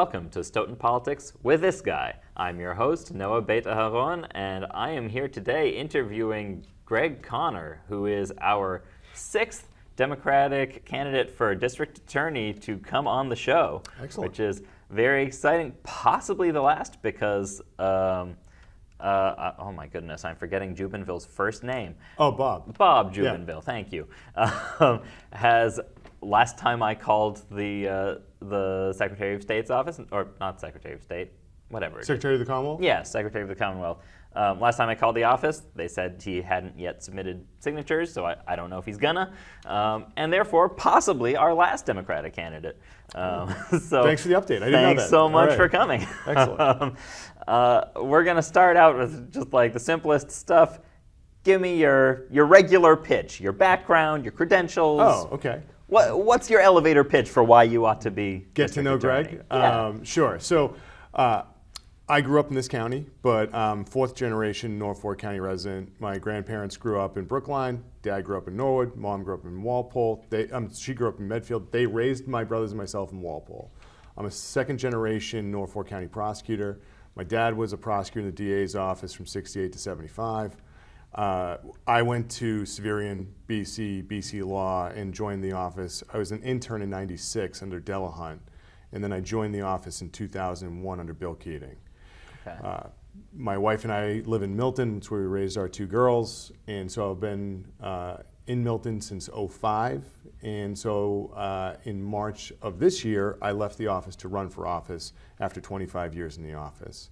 welcome to Stoughton Politics with this guy. I'm your host, Noah Beta Haron, and I am here today interviewing Greg Connor, who is our 6th Democratic candidate for district attorney to come on the show. Excellent. Which is very exciting, possibly the last because, oh my goodness, I'm forgetting Jubenville's first name. Oh, Bob. Bob Jubenville, thank you. Has, last time I called the Secretary of State's office, or not Secretary of State, whatever. Secretary of the Commonwealth? Yes, Secretary of the Commonwealth. Last time I called the office, they said he hadn't yet submitted signatures, so I don't know if he's gonna, and therefore possibly our last Democratic candidate. So thanks for the update. I didn't know that. Thanks so much for coming. Excellent. We're gonna start out with just like the simplest stuff. Give me your regular pitch, your background, your credentials. Oh, okay. What's your elevator pitch for why you ought to be Get to know Greg? Yeah. Sure. So I grew up in this county, but fourth generation Norfolk County resident. My grandparents grew up in Brookline. Dad grew up in Norwood. Mom grew up in Walpole. She grew up in Medfield. They raised my brothers and myself in Walpole. I'm a second generation Norfolk County prosecutor. My dad was a prosecutor in the DA's office from 68 to 75. I went to Severian, BC Law, and joined the office. I was an intern in '96 under Delahunt, and then I joined the office in 2001 under Bill Keating. Okay. My wife and I live in Milton. It's where we raised our 2 girls, and so I've been in Milton since '05. And so in March of this year, I left the office to run for office after 25 years in the office.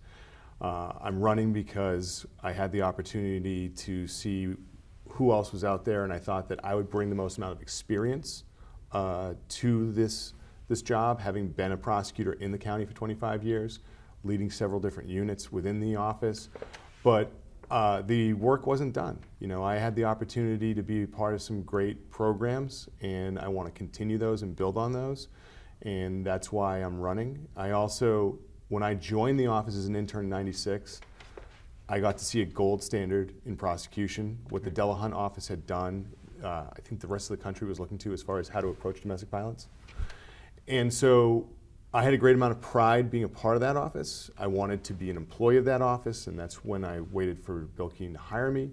I'm running because I had the opportunity to see who else was out there, and I thought that I would bring the most amount of experience to this job, having been a prosecutor in the county for 25 years, leading several different units within the office. But the work wasn't done. You know, I had the opportunity to be part of some great programs, and I want to continue those and build on those, and that's why I'm running. I also, when I joined the office as an intern in '96, I got to see a gold standard in prosecution, what the Delahunt office had done. I think the rest of the country was looking to as far as how to approach domestic violence. And so I had a great amount of pride being a part of that office. I wanted to be an employee of that office, and that's when I waited for Bill Keating to hire me.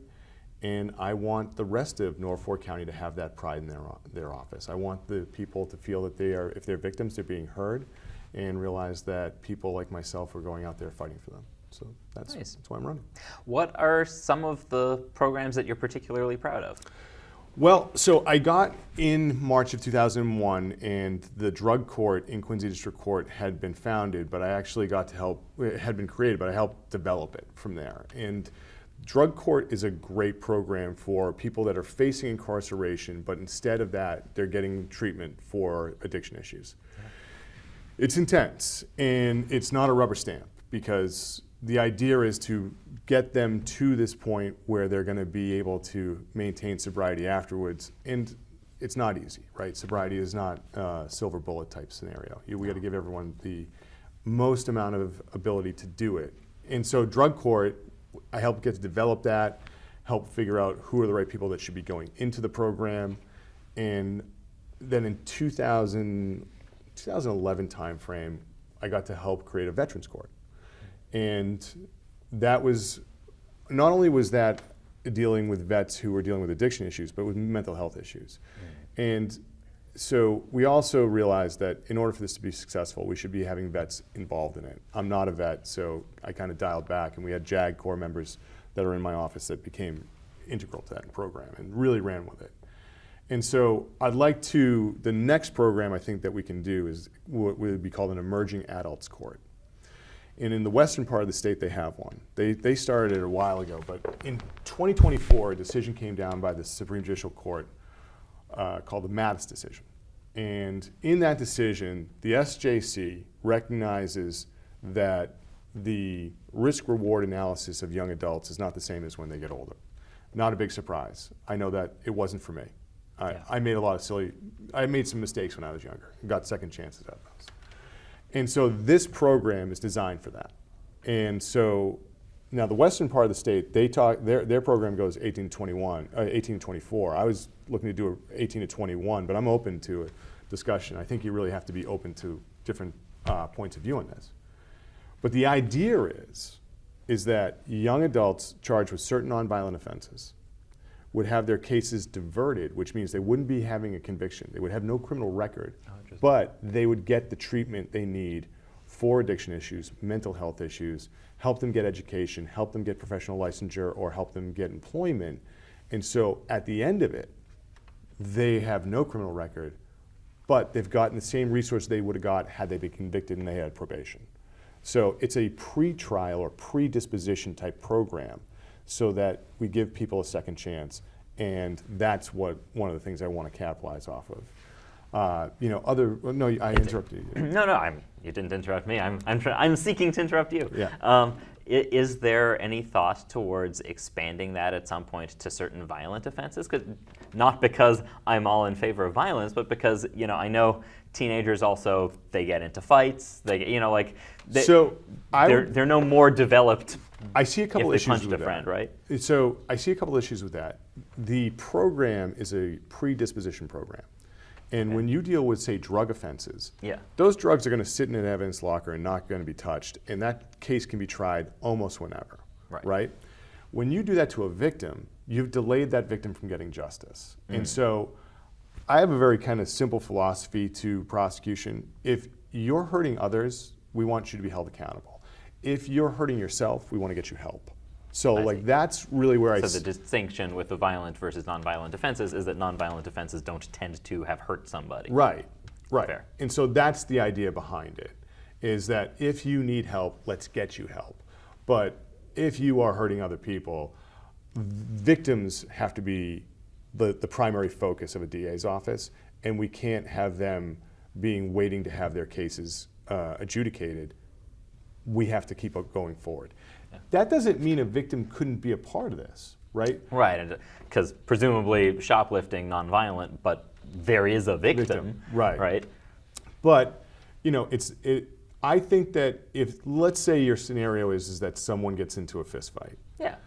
And I want the rest of Norfolk County to have that pride in their office. I want the people to feel that they are, if they're victims, they're being heard, and realize that people like myself are going out there fighting for them. So that's, nice. That's why I'm running. What are some of the programs that you're particularly proud of? Well, so I got in March of 2001, and the drug court in Quincy District Court had been founded, but I actually got to help, it had been created, but I helped develop it from there. And drug court is a great program for people that are facing incarceration, but instead of that, they're getting treatment for addiction issues. It's intense, and it's not a rubber stamp, because the idea is to get them to this point where they're going to be able to maintain sobriety afterwards, and it's not easy, right? Sobriety is not a silver bullet type scenario. We got to give everyone the most amount of ability to do it. And so drug court, I helped get to develop that, help figure out who are the right people that should be going into the program, and then in 2011 timeframe, I got to help create a veterans court. And that was, not only was that dealing with vets who were dealing with addiction issues, but with mental health issues. And so we also realized that in order for this to be successful, we should be having vets involved in it. I'm not a vet, so I kind of dialed back, and we had JAG Corps members that are in my office that became integral to that program and really ran with it. And so I'd like to, the next program I think that we can do is what would be called an emerging adults court. And in the western part of the state, they have one. They started it a while ago, but in 2024, a decision came down by the Supreme Judicial Court called the Mattis decision. And in that decision, the SJC recognizes that the risk-reward analysis of young adults is not the same as when they get older. Not a big surprise. I know that it wasn't for me. I made I made some mistakes when I was younger, got second chances at those. And so this program is designed for that. And so now the western part of the state, their program goes 18 to 24. I was looking to do 18 to 21, but I'm open to a discussion. I think you really have to be open to different points of view on this. But the idea is that young adults charged with certain nonviolent offenses would have their cases diverted, which means they wouldn't be having a conviction. They would have no criminal record, but they would get the treatment they need for addiction issues, mental health issues, help them get education, help them get professional licensure, or help them get employment. And so at the end of it, they have no criminal record, but they've gotten the same resource they would have got had they been convicted and they had probation. So it's a pre-trial or predisposition type program so that we give people a second chance, and that's one of the things I want to capitalize off of. I interrupted you. No, you didn't interrupt me. I'm seeking to interrupt you. Yeah. Is there any thought towards expanding that at some point to certain violent offenses? Not because I'm all in favor of violence, but because I know teenagers also, they get into fights. They're no more developed. I see a couple if they issues punched with a friend, that. Right? So I see a couple issues with that. The program is a predisposition program. And when you deal with, say, drug offenses, those drugs are going to sit in an evidence locker and not going to be touched, and that case can be tried almost whenever, right? When you do that to a victim, you've delayed that victim from getting justice. And so I have a very kind of simple philosophy to prosecution. If you're hurting others, we want you to be held accountable. If you're hurting yourself, we want to get you help. So that's really where So the distinction with the violent versus nonviolent offenses is that nonviolent offenses don't tend to have hurt somebody. Right. Fair. And so that's the idea behind it, is that if you need help, let's get you help. But if you are hurting other people, victims have to be the primary focus of a DA's office, and we can't have them waiting to have their cases adjudicated. We have to keep going forward. That doesn't mean a victim couldn't be a part of this, right? Right, because presumably shoplifting, nonviolent, but there is a victim. Right. But I think that if, let's say your scenario is that someone gets into a fist fight. Yeah.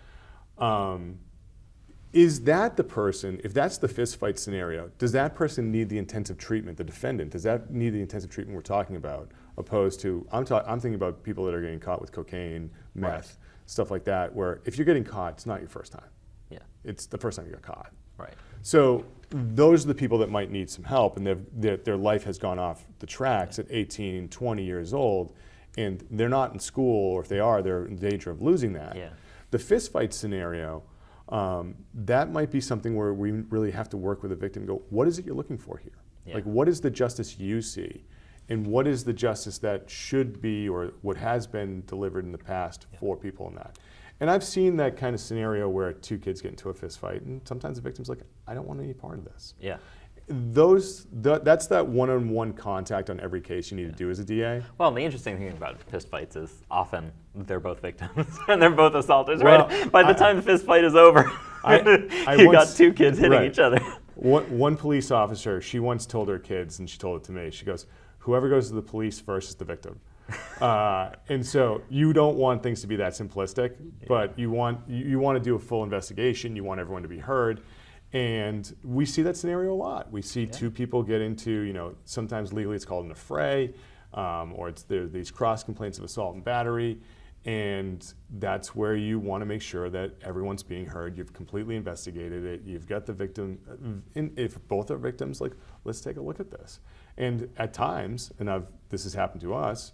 Is that the person, if that's the fist fight scenario, does that person need the intensive treatment, the defendant, does that need the intensive treatment we're talking about, opposed to, I'm thinking about people that are getting caught with cocaine, meth, stuff like that, where if you're getting caught, it's not your first time. Yeah. It's the first time you got caught. Right. So those are the people that might need some help, and their life has gone off the tracks at 18, 20 years old, and they're not in school, or if they are, they're in danger of losing that. Yeah. The fist fight scenario, that might be something where we really have to work with the victim and go, what is it you're looking for here? Yeah. Like, what is the justice you see? And what is the justice that should be or what has been delivered in the past for people in that? And I've seen that kind of scenario where two kids get into a fist fight, and sometimes the victim's like, I don't want any part of this. Yeah. That's that one-on-one contact on every case you need to do as a DA. Well, the interesting thing about fist fights is often they're both victims and they're both assaulters, right? By the time the fist fight is over, you got two kids hitting each other. One police officer, she once told her kids, and she told it to me, she goes, whoever goes to the police first is the victim. And so you don't want things to be that simplistic, but you want to do a full investigation. You want everyone to be heard. And we see that scenario a lot. We see two people get into, sometimes legally it's called an affray, or there are these cross complaints of assault and battery. And that's where you want to make sure that everyone's being heard. You've completely investigated it. You've got the victim. If both are victims, let's take a look at this. And at times, and this has happened to us,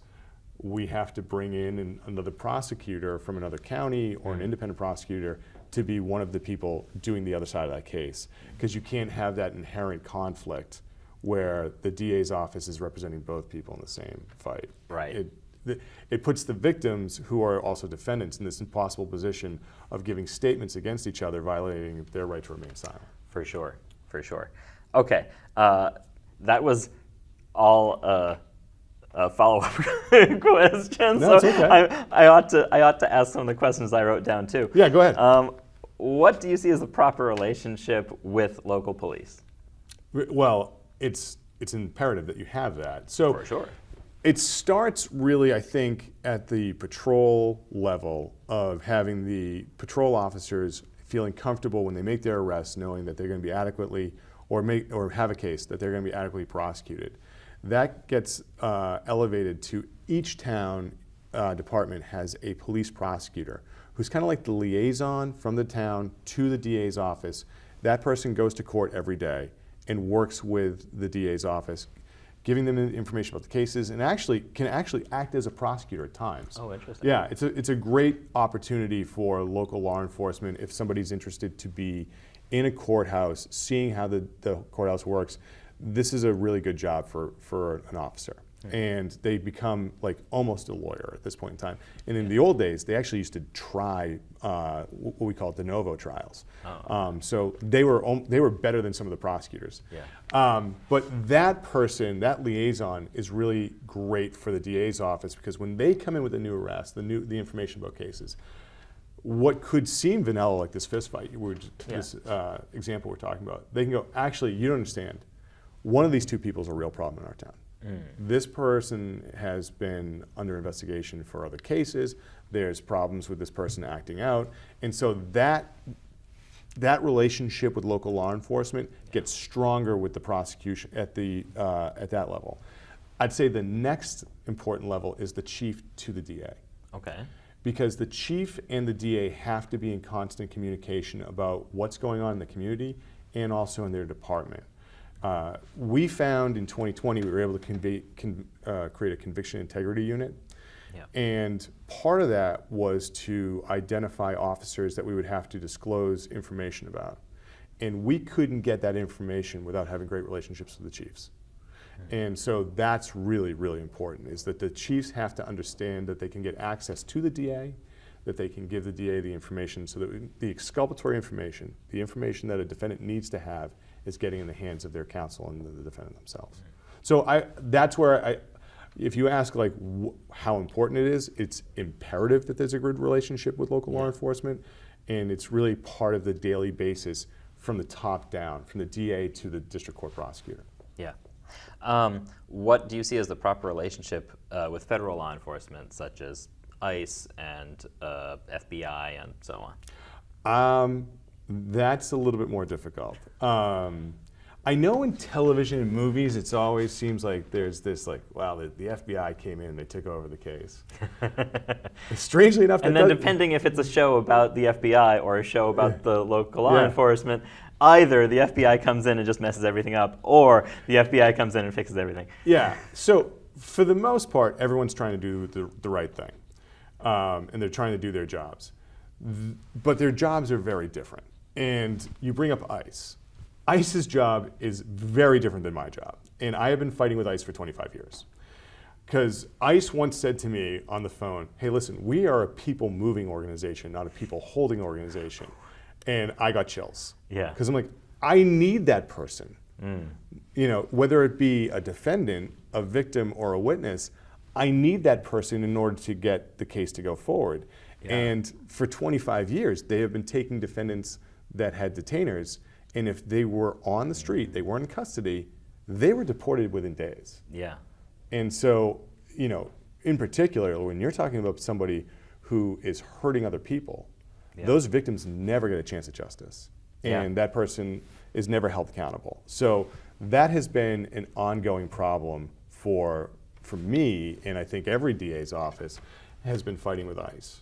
we have to bring in another prosecutor from another county or an independent prosecutor to be one of the people doing the other side of that case. Because you can't have that inherent conflict where the DA's office is representing both people in the same fight. Right. It puts the victims, who are also defendants, in this impossible position of giving statements against each other, violating their right to remain silent. For sure. Okay, that was all follow-up questions. No, it's so okay. I ought to ask some of the questions I wrote down too. Yeah, go ahead. What do you see as the proper relationship with local police? Well, it's imperative that you have that. So for sure. It starts really, I think, at the patrol level of having the patrol officers feeling comfortable when they make their arrests, knowing that they're going to be adequately, or have a case that they're going to be adequately prosecuted. that gets elevated to each town department has a police prosecutor who's kind of like the liaison from the town to the DA's office. That person goes to court every day and works with the DA's office, giving them information about the cases, and can actually act as a prosecutor at times. Oh, interesting. Yeah, it's a great opportunity for local law enforcement if somebody's interested to be in a courthouse, seeing how the courthouse works. This is a really good job for an officer. And they become like almost a lawyer at this point in time. And in the old days, they actually used to try what we call de novo trials. So they were better than some of the prosecutors. But that person, that liaison, is really great for the DA's office, because when they come in with a new arrest, the information about cases, what could seem vanilla, like this fist fight, this example we're talking about, they can go, actually, you don't understand. One of these two people is a real problem in our town. This person has been under investigation for other cases. There's problems with this person acting out. And so that relationship with local law enforcement gets stronger with the prosecution at that level. I'd say the next important level is the chief to the DA. Okay. Because the chief and the DA have to be in constant communication about what's going on in the community and also in their department. We found in 2020 we were able to create a conviction integrity unit. And part of that was to identify officers that we would have to disclose information about. And we couldn't get that information without having great relationships with the chiefs. And so that's really, really important, is that the chiefs have to understand that they can get access to the DA, that they can give the DA the information, so that the exculpatory information, the information that a defendant needs to have, is getting in the hands of their counsel and the defendant themselves. So that's where if you ask like how important it is, it's imperative that there's a good relationship with local law enforcement, and it's really part of the daily basis from the top down, from the DA to the district court prosecutor. Yeah. What do you see as the proper relationship with federal law enforcement, such as ICE and FBI and so on? That's a little bit more difficult. I know in television and movies, it always seems like there's this like, wow, the FBI came in and they took over the case. Strangely enough, and then depending if it's a show about the FBI or a show about the local law enforcement, either the FBI comes in and just messes everything up, or the FBI comes in and fixes everything. Yeah. So for the most part, everyone's trying to do the right thing, and they're trying to do their jobs. But their jobs are very different. And you bring up ICE. ICE's job is very different than my job. And I have been fighting with ICE for 25 years. Because ICE once said to me on the phone, hey, listen, we are a people moving organization, not a people holding organization. And I got chills. Yeah. Because I'm like, I need that person. You know, whether it be a defendant, a victim, or a witness, I need that person in order to get the case to go forward. And for 25 years, they have been taking defendants that had detainers, and if they were on the street, they weren't in custody, they were deported within days. Yeah. And so, you know, in particular, when you're talking about somebody who is hurting other people, those victims never get a chance at justice. And that person is never held accountable. So that has been an ongoing problem for me, and I think every DA's office has been fighting with ICE.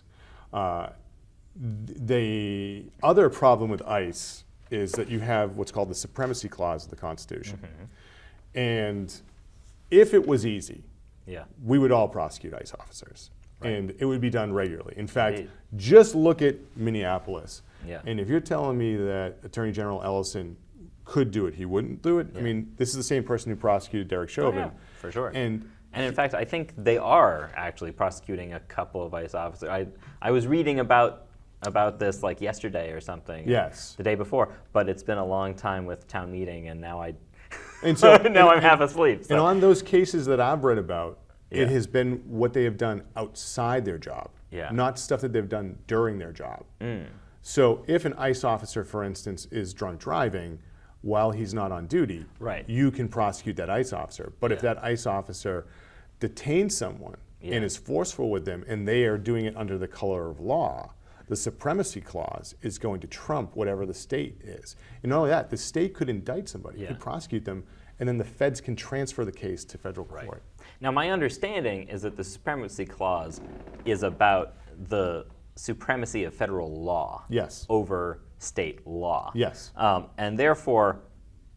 The other problem with ICE is that you have what's called the supremacy clause of the Constitution. And if it was easy, we would all prosecute ICE officers. And it would be done regularly. In fact, just look at Minneapolis. And if you're telling me that Attorney General Ellison could do it, he wouldn't do it? I mean, this is the same person who prosecuted Derek Chauvin. For sure. And in fact, I think they are actually prosecuting a couple of ICE officers. I was reading about this like yesterday or something. The day before, but it's been a long time with town meeting, and now I'm half asleep. So. And on those cases that I've read about, it has been what they have done outside their job, not stuff that they've done during their job. So if an ICE officer, for instance, is drunk driving while he's not on duty, you can prosecute that ICE officer. But if that ICE officer detains someone and is forceful with them, and they are doing it under the color of law, the supremacy clause is going to trump whatever the state is. And not only that, the state could indict somebody, could prosecute them, and then the feds can transfer the case to federal court. Right. Now, my understanding is that the Supremacy Clause is about the supremacy of federal law Yes. over state law. Yes. And therefore,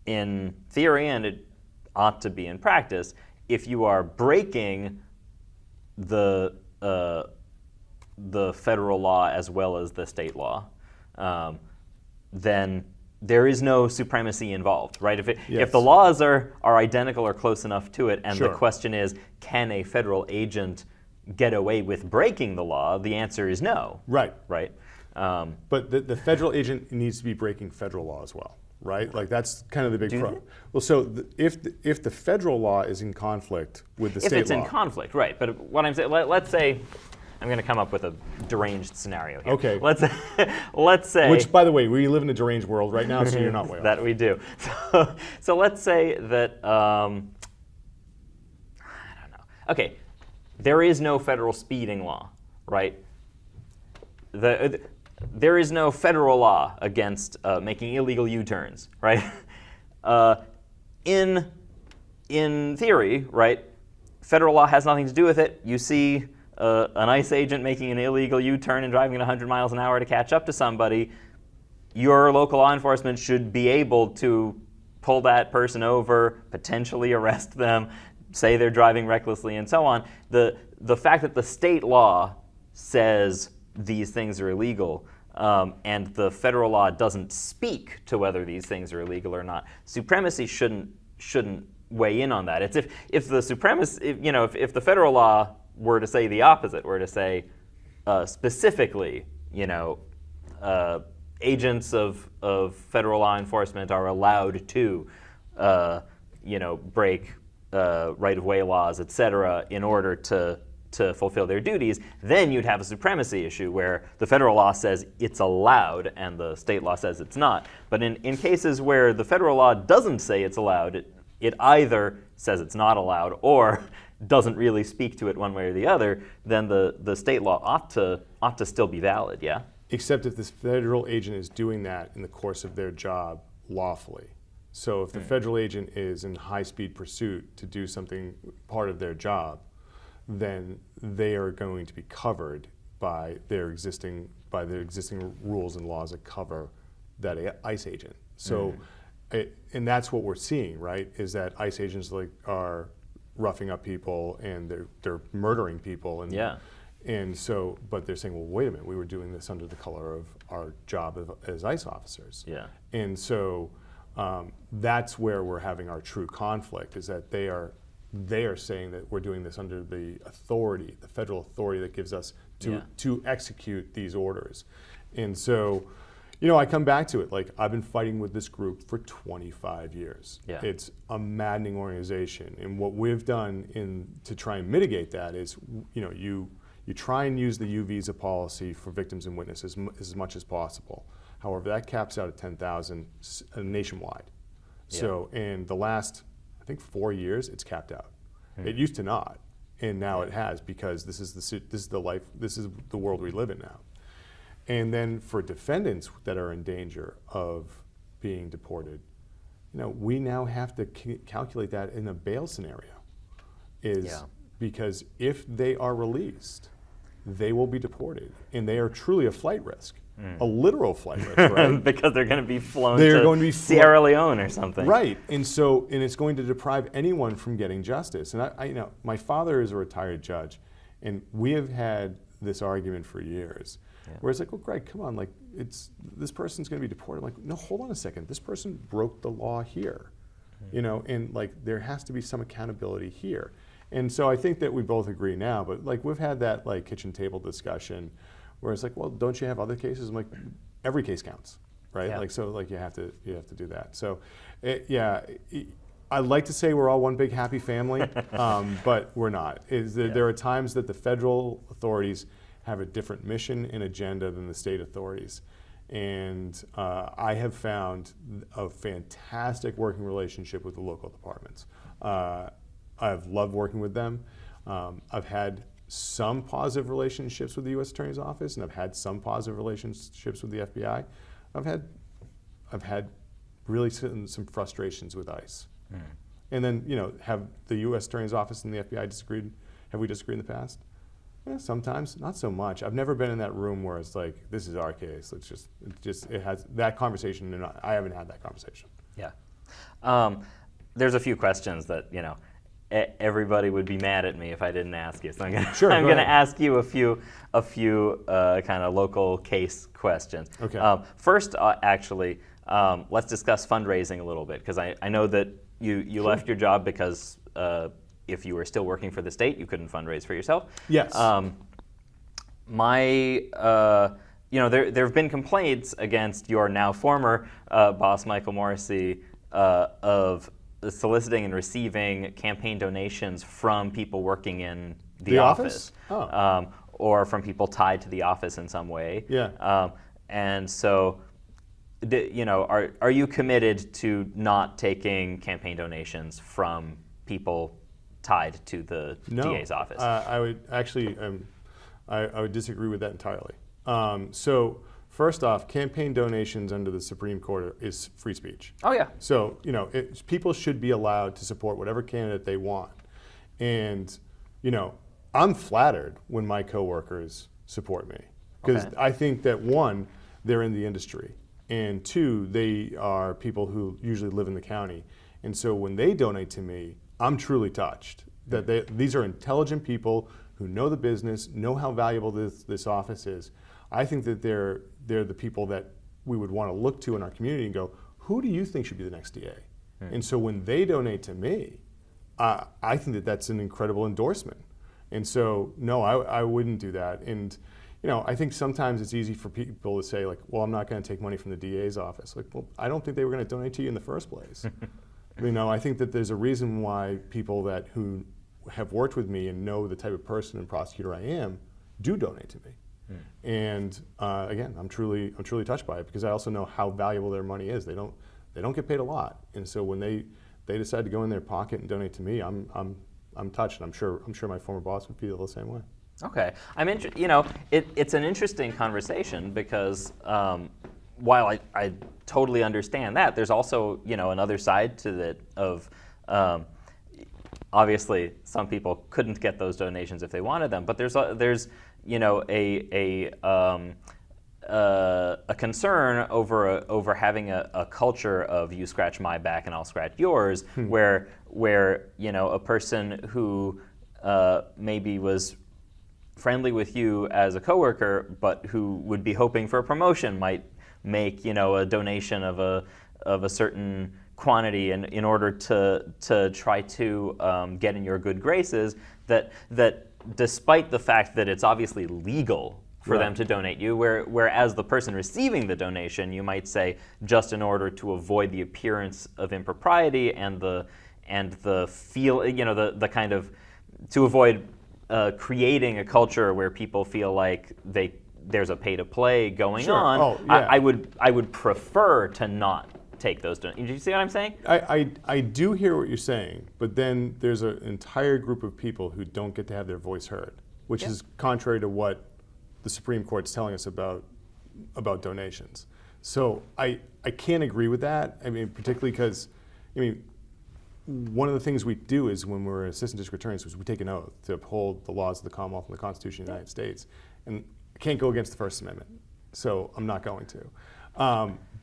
in theory, and it ought to be in practice, if you are breaking the federal law as well as the state law, then there is no supremacy involved, right? If the laws are identical or close enough to it, and Sure. the question is, can a federal agent get away with breaking the law? The answer is no. Right. Right. But the federal agent needs to be breaking federal law as well, right? Like that's kind of the big problem. Well, so if the federal law is in conflict with the state law. If it's in conflict, right. But what I'm saying, let's say, I'm going to come up with a deranged scenario here. Okay. Let's say. Which, by the way, we live in a deranged world right now, so you're not way off. That we do. So let's say that, I don't know. Okay, there is no federal speeding law, right? There is no federal law against making illegal U-turns, right? In theory, right, federal law has nothing to do with it. You see an ICE agent making an illegal U-turn and driving at 100 miles an hour to catch up to somebody, your local law enforcement should be able to pull that person over, potentially arrest them, say they're driving recklessly, and so on. The fact that the state law says these things are illegal, and the federal law doesn't speak to whether these things are illegal or not, supremacy shouldn't weigh in on that. It's if the federal law were to say the opposite, were to say specifically, agents of federal law enforcement are allowed to, break right-of-way laws, et cetera, in order to fulfill their duties, then you'd have a supremacy issue where the federal law says it's allowed and the state law says it's not. But in cases where the federal law doesn't say it's allowed, it either says it's not allowed or doesn't really speak to it one way or the other, then the state law ought to still be valid, yeah? Except if this federal agent is doing that in the course of their job lawfully. So if the federal agent is in high-speed pursuit to do something part of their job, then they are going to be covered by their existing rules and laws that cover that ICE agent. So, and that's what we're seeing, right? Is that ICE agents are roughing up people and they're murdering people, and so, but they're saying, well, wait a minute, we were doing this under the color of our job as ICE officers. Yeah. And so that's where we're having our true conflict, is that they are saying that we're doing this under the authority, the federal authority that gives us to execute these orders. And so, I come back to it, like I've been fighting with this group for 25 years. Yeah. It's a maddening organization. And what we've done to try and mitigate that is, you try and use the U visa policy for victims and witnesses as much as possible. However, that caps out at 10,000 nationwide. Yeah. So in the last, I think 4 years, it's capped out. It used to not, and now it has, because this is the world we live in now. And then for defendants that are in danger of being deported, we now have to calculate that in a bail scenario. Because if they are released, they will be deported, and they are truly a flight risk. A literal flight risk, right? Because they're going to be flown to Sierra Leone or something. Right, and it's going to deprive anyone from getting justice. And I my father is a retired judge, and we have had this argument for years, where it's like, well, Greg, come on, like this person's going to be deported. I'm like, no, hold on a second. This person broke the law here, and like there has to be some accountability here. And so I think that we both agree now, but like we've had that like kitchen table discussion where it's like, well, don't you have other cases? I'm like, every case counts, right? Yeah. Like, so like you have to do that. So I like to say we're all one big happy family, but we're not. There are times that the federal authorities have a different mission and agenda than the state authorities. And I have found a fantastic working relationship with the local departments. I've loved working with them. I've had some positive relationships with the U.S. Attorney's Office, and I've had some positive relationships with the FBI. I've had really some frustrations with ICE. And then, have the U.S. Attorney's Office and the FBI disagreed? Have we disagreed in the past? Yeah, sometimes, not so much. I've never been in that room where it's like, this is our case. It has that conversation, and I haven't had that conversation. Yeah. There's a few questions that, everybody would be mad at me if I didn't ask you. So I'm going to ask you a few kind of local case questions. Okay. First, actually, let's discuss fundraising a little bit, because I know that you left your job because if you were still working for the state, you couldn't fundraise for yourself. Yes. There have been complaints against your now former boss, Michael Morrissey, of soliciting and receiving campaign donations from people working in the office, or from people tied to the office in some way. Yeah. And so, are you committed to not taking campaign donations from people tied to the DA's office? I would actually, I would disagree with that entirely. So first off, campaign donations under the Supreme Court is free speech. Oh yeah. So people should be allowed to support whatever candidate they want, and I'm flattered when my coworkers support me, because I think that, one, they're in the industry, and two, they are people who usually live in the county, and so when they donate to me, I'm truly touched that these are intelligent people who know the business, know how valuable this office is. I think that they're the people that we would want to look to in our community and go, who do you think should be the next DA? And so when they donate to me, I think that that's an incredible endorsement. And so, no, I wouldn't do that. And I think sometimes it's easy for people to say, like, well, I'm not going to take money from the DA's office. Like, well, I don't think they were going to donate to you in the first place. I think that there's a reason why people who have worked with me and know the type of person and prosecutor I am do donate to me. And again, I'm truly touched by it, because I also know how valuable their money is. They don't get paid a lot, and so when they decide to go in their pocket and donate to me, I'm touched. And I'm sure my former boss would feel the same way. Okay, it's an interesting conversation, because while I totally understand that, there's also another side to that of obviously some people couldn't get those donations if they wanted them, but there's a concern over having a culture of you scratch my back and I'll scratch yours, where a person who maybe was friendly with you as a coworker, but who would be hoping for a promotion, might make a donation of a certain quantity in order to try to get in your good graces. That despite the fact that it's obviously legal for them to donate you, whereas the person receiving the donation, you might say, just in order to avoid the appearance of impropriety and the feel, the kind of, to avoid creating a culture where people feel like there's a pay to play going on. Oh, yeah. I would prefer to not take those donations. Do you see what I'm saying? I do hear what you're saying, but then there's an entire group of people who don't get to have their voice heard, which is contrary to what the Supreme Court's telling us about donations. So I can't agree with that. Particularly because, one of the things we do is, when we're assistant district attorneys, is we take an oath to uphold the laws of the Commonwealth and the Constitution of the United States. And I can't go against the First Amendment, so I'm not going to.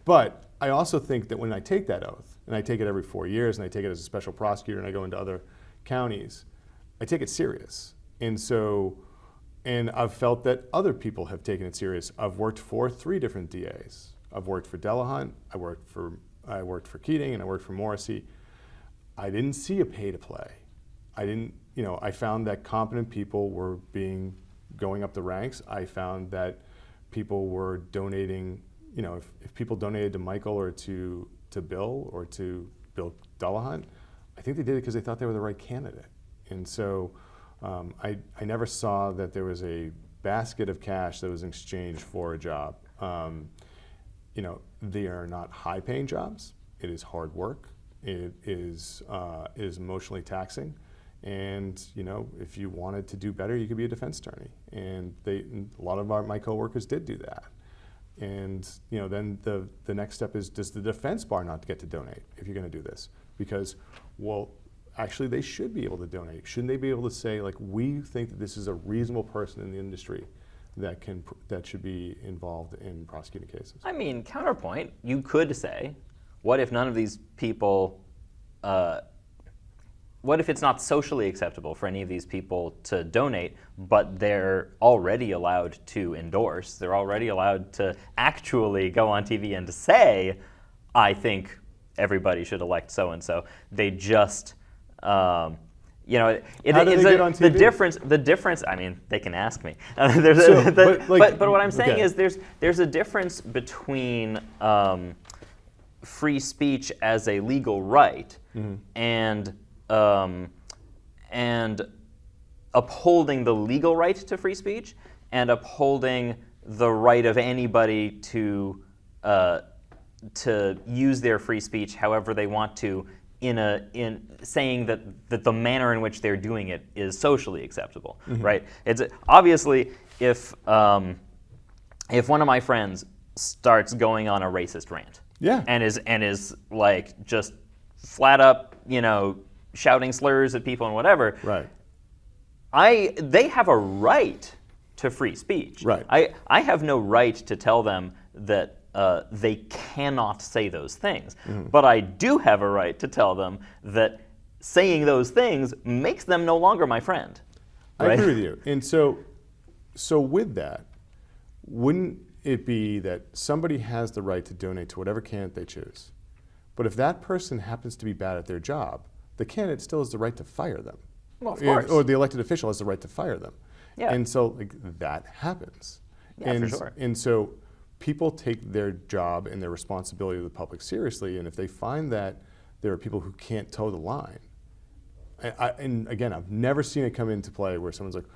But I also think that when I take that oath, and I take it every 4 years, and I take it as a special prosecutor, and I go into other counties, I take it serious. And I've felt that other people have taken it serious. I've worked for 3 different DAs. I've worked for Delahunt, I worked for Keating, and I worked for Morrissey. I didn't see a pay to play. I found that competent people were going up the ranks. I found that people were donating, if people donated to Michael or to Bill or to Bill Delahunt, I think they did it because they thought they were the right candidate. And so I never saw that there was a basket of cash that was in exchange for a job. They are not high-paying jobs. It is hard work. It is emotionally taxing. And if you wanted to do better, you could be a defense attorney. And a lot of my coworkers did do that. And then the next step is, does the defense bar not get to donate if you're going to do this? because, well, actually they should be able to donate. Shouldn't they be able to say, like, we think that this is a reasonable person in the industry that should be involved in prosecuting cases? I mean, counterpoint, you could say, what if none of these people, what if it's not socially acceptable for any of these people to donate, but they're already allowed to endorse, they're already allowed to actually go on TV and to say, I think everybody should elect so-and-so. They just, you know, How do they get on TV? The difference. I mean, they can ask me. But what I'm saying is, there's a difference between free speech as a legal right and upholding the legal right to free speech and upholding the right of anybody to use their free speech however they want to, in saying that the manner in which they're doing it is socially acceptable, right? It's obviously if one of my friends starts going on a racist rant, and is like just flat up, you know, shouting slurs at people and whatever, right? They have a right to free speech. Right. I have no right to tell them that they cannot say those things. But I do have a right to tell them that saying those things makes them no longer my friend. Right? I agree with you. And so with that, wouldn't it be that somebody has the right to donate to whatever candidate they choose? But if that person happens to be bad at their job, the candidate still has the right to fire them. Well, of course. Or the elected official has the right to fire them. Yeah. And so that happens. Yeah, for sure. And so people take their job and their responsibility to the public seriously, and if they find that there are people who can't toe the line, and again, I've never seen it come into play where someone's like,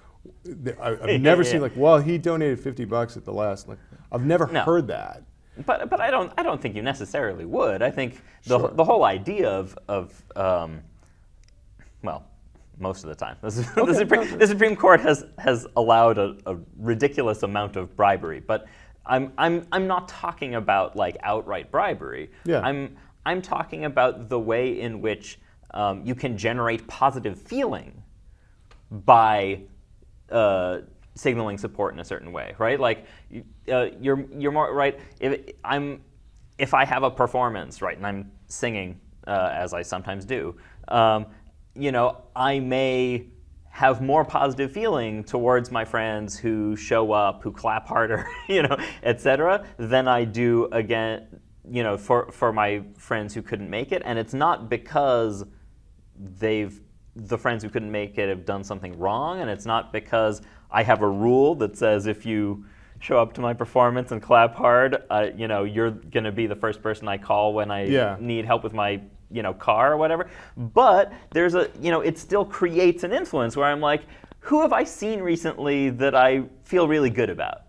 I've never seen like, well, he donated $50 at the last. Like, I've never heard that. But I don't think you necessarily would. I think the whole idea of well, most of the time, the Supreme Court has allowed a ridiculous amount of bribery, but I'm not talking about like outright bribery. Yeah. I'm talking about the way in which you can generate positive feeling by signaling support in a certain way, right? Like you're more right. If I have a performance, right, and I'm singing as I sometimes do, you know, I may have more positive feeling towards my friends who show up, who clap harder, you know, etc., than I do again, you know, for my friends who couldn't make it. And it's not because the friends who couldn't make it have done something wrong, and it's not because I have a rule that says if you show up to my performance and clap hard, you know, you're going to be the first person I call when I need help with my, you know, car or whatever. But there's it still creates an influence where I'm like, who have I seen recently that I feel really good about,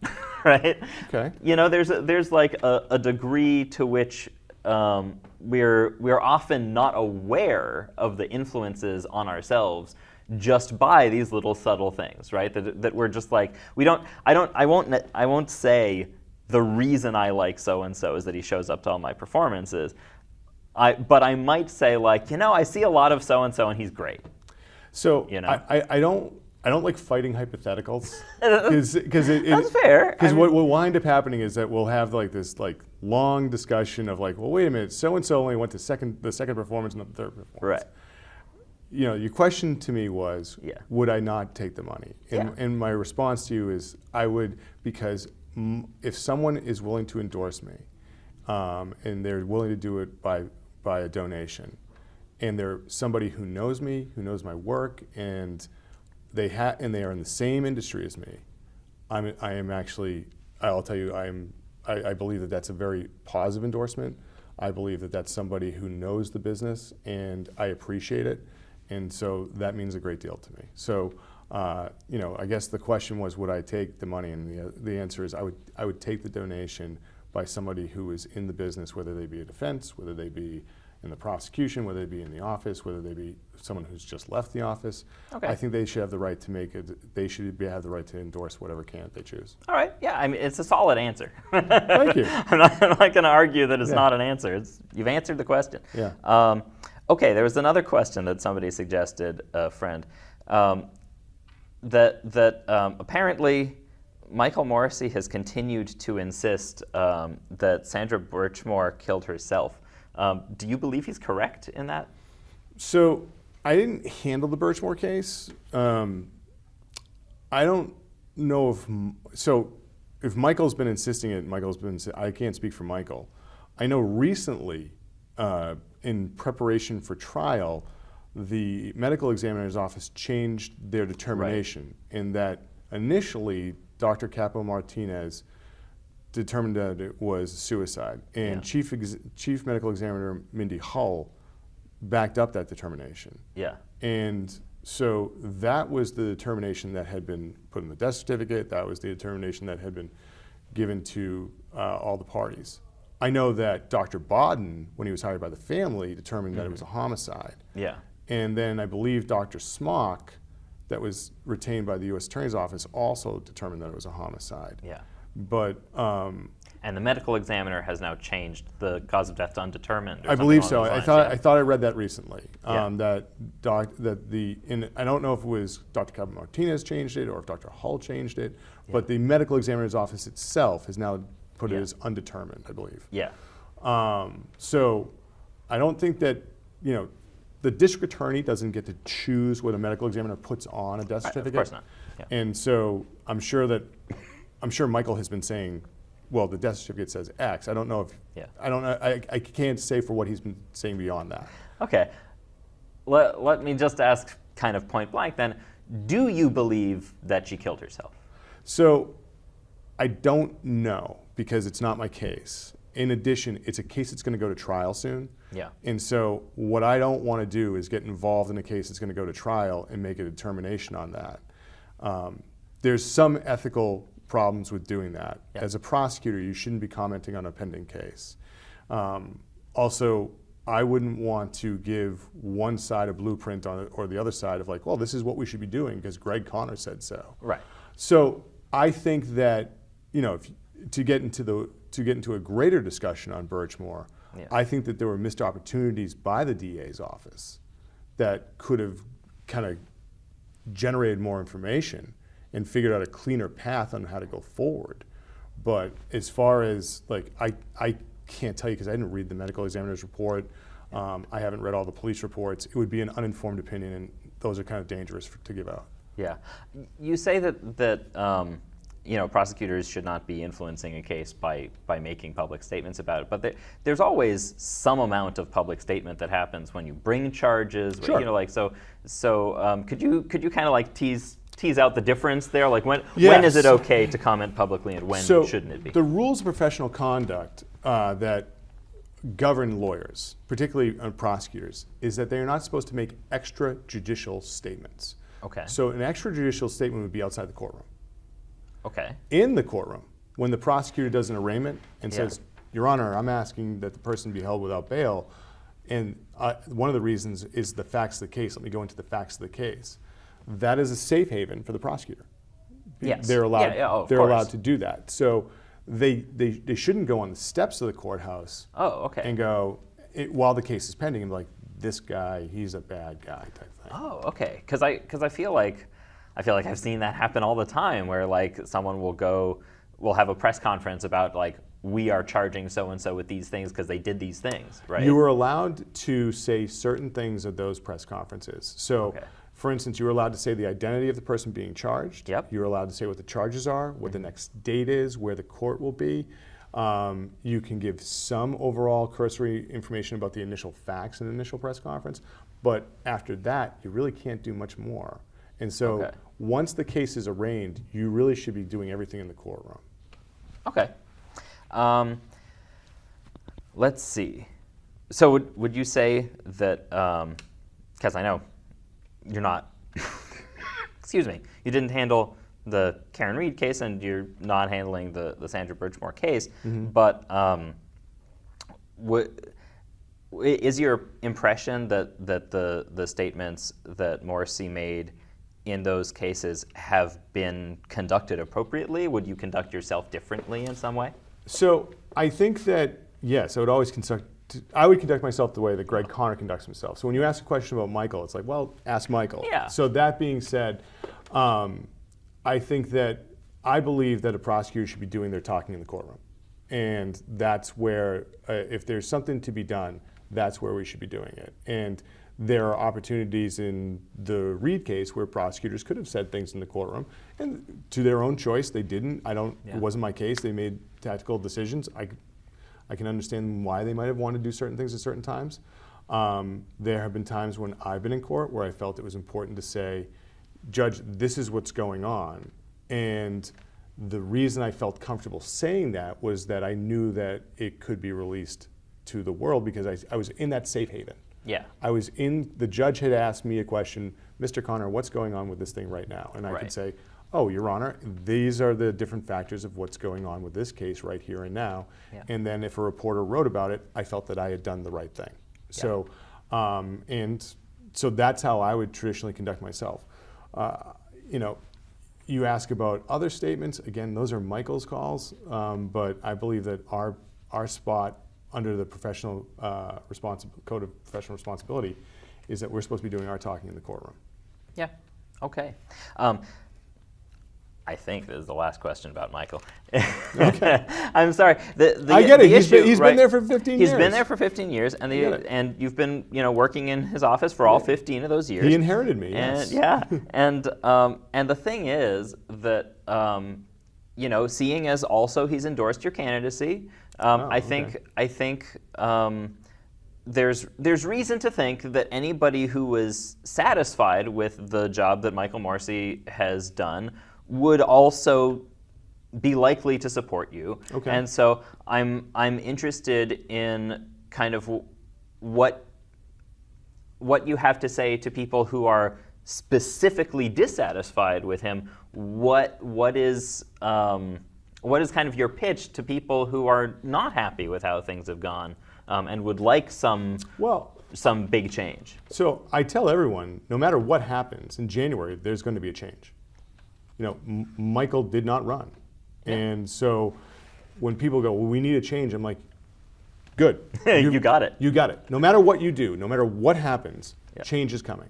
right? Okay. You know, there's like a degree to which we're often not aware of the influences on ourselves just by these little subtle things, right? That we're just like, I won't say the reason I like so and so is that he shows up to all my performances. But I might say, like, you know, I see a lot of so and so and he's great. So you know? I don't like fighting hypotheticals because that's fair. Because what will wind up happening is that we'll have like this like long discussion of like, well, wait a minute, so and so only went to the second performance and not the third performance. Right. You know, your question to me was, would I not take the money? And my response to you is, I would, because if someone is willing to endorse me, and they're willing to do it by a donation, and they're somebody who knows me, who knows my work, and they are in the same industry as me, I am actually, I'll tell you, I believe that that's a very positive endorsement. I believe that that's somebody who knows the business, and I appreciate it. And so that means a great deal to me. So, you know, I guess the question was, would I take the money? And the answer is, I would take the donation by somebody who is in the business, whether they be a defense, whether they be in the prosecution, whether they be in the office, whether they be someone who's just left the office. Okay. I think they should have the right to have the right to endorse whatever candidate they choose. All right. Yeah. I mean, it's a solid answer. Thank you. I'm not going to argue that it's not an answer. You've answered the question. Yeah. Okay, there was another question that somebody suggested, a friend, that apparently Michael Morrissey has continued to insist that Sandra Birchmore killed herself. Do you believe he's correct in that? So I didn't handle the Birchmore case. I don't know if Michael's been insisting it, I can't speak for Michael. I know recently, in preparation for trial, the medical examiner's office changed their determination in that initially Dr. Capo Martinez determined that it was suicide, and Chief Medical Examiner Mindy Hull backed up that determination. Yeah. And so that was the determination that had been put in the death certificate. That was the determination that had been given to all the parties. I know that Dr. Bodden, when he was hired by the family, determined that it was a homicide. Yeah. And then I believe Dr. Smock, that was retained by the U.S. Attorney's Office, also determined that it was a homicide. Yeah. But and the medical examiner has now changed the cause of death to undetermined. I believe so. I thought I read that recently. Yeah. I don't know if it was Dr. Capo Martinez changed it or if Dr. Hull changed it, but the medical examiner's office itself has now put it as undetermined, I believe. Yeah. So I don't think that, the district attorney doesn't get to choose what a medical examiner puts on a death certificate. Of course not. Yeah. And so I'm sure Michael has been saying, well, the death certificate says X. I don't know if, I don't know, I can't say for what he's been saying beyond that. Okay. Let me just ask kind of point blank then, do you believe that she killed herself? So I don't know because it's not my case. In addition, it's a case that's going to go to trial soon. Yeah. And so what I don't want to do is get involved in a case that's going to go to trial and make a determination on that. There's some ethical problems with doing that. Yeah. As a prosecutor, you shouldn't be commenting on a pending case. Also, I wouldn't want to give one side a blueprint on it or the other side of like, well, this is what we should be doing because Greg Conner said so. Right. So I think that, to get into a greater discussion on Birchmore, I think that there were missed opportunities by the DA's office that could have kind of generated more information and figured out a cleaner path on how to go forward. But as far as I can't tell you because I didn't read the medical examiner's report. I haven't read all the police reports. It would be an uninformed opinion, and those are kind of dangerous to give out. Yeah. You say that prosecutors should not be influencing a case by making public statements about it, but there's always some amount of public statement that happens when you bring charges. Sure. Could you kind of tease out the difference there? Like when is it okay to comment publicly and when shouldn't it be? The rules of professional conduct that govern lawyers, particularly prosecutors, is that they are not supposed to make extrajudicial statements. Okay. So an extrajudicial statement would be outside the courtroom. Okay. In the courtroom, when the prosecutor does an arraignment and says, Your Honor, I'm asking that the person be held without bail, and one of the reasons is the facts of the case. Let me go into the facts of the case. That is a safe haven for the prosecutor. Yes. They're allowed. They're allowed to do that. So they shouldn't go on the steps of the courthouse. Oh, okay. And go while the case is pending and be like, this guy, he's a bad guy type thing. Oh, okay. Because I feel like I've seen that happen all the time, where someone will have a press conference about we are charging so and so with these things because they did these things, right? You were allowed to say certain things at those press conferences. So, for instance, you were allowed to say the identity of the person being charged. Yep. You were allowed to say what the charges are, what the next date is, where the court will be. You can give some overall cursory information about the initial facts in the initial press conference, but after that, you really can't do much more. And so once the case is arraigned, you really should be doing everything in the courtroom. Okay. Let's see. So would you say that, because I know you're not, excuse me, you didn't handle the Karen Reed case and you're not handling the Sandra Birchmore case, but is your impression that the statements that Morrissey made in those cases have been conducted appropriately? Would you conduct yourself differently in some way? So I think that, yes, I would always I would conduct myself the way that Greg Conner conducts himself. So when you ask a question about Michael, it's like, well, ask Michael. Yeah. So that being said, I think that I believe that a prosecutor should be doing their talking in the courtroom. And that's where, if there's something to be done, that's where we should be doing it. And there are opportunities in the Reed case where prosecutors could have said things in the courtroom, and to their own choice, they didn't. It wasn't my case. They made tactical decisions. I can understand why they might have wanted to do certain things at certain times. There have been times when I've been in court where I felt it was important to say, Judge, this is what's going on. And the reason I felt comfortable saying that was that I knew that it could be released to the world because I was in that safe haven. Yeah. The judge had asked me a question, Mr. Conner, what's going on with this thing right now? And I could say, oh, Your Honor, these are the different factors of what's going on with this case right here and now. Yeah. And then if a reporter wrote about it, I felt that I had done the right thing. Yeah. So that's how I would traditionally conduct myself. You ask about other statements, again, those are Michael's calls, but I believe that our spot under the professional code of professional responsibility is that we're supposed to be doing our talking in the courtroom. Yeah, okay. I think this is the last question about Michael. Okay. I'm sorry. I get it. He's been there for 15 years. He's been there for 15 years, and you've been working in his office for all 15 of those years. He inherited me. And, yes. Yeah, and the thing is that seeing as also he's endorsed your candidacy, I think there's reason to think that anybody who was satisfied with the job that Michael Morrissey has done would also be likely to support you. Okay. And so I'm interested in kind of what you have to say to people who are specifically dissatisfied with him. What is kind of your pitch to people who are not happy with how things have gone and would like some big change? So I tell everyone, no matter what happens in January, there's going to be a change. Michael did not run. Yeah. And so when people go, well, we need a change, I'm like, good. You got it. You got it. No matter what you do, no matter what happens, change is coming.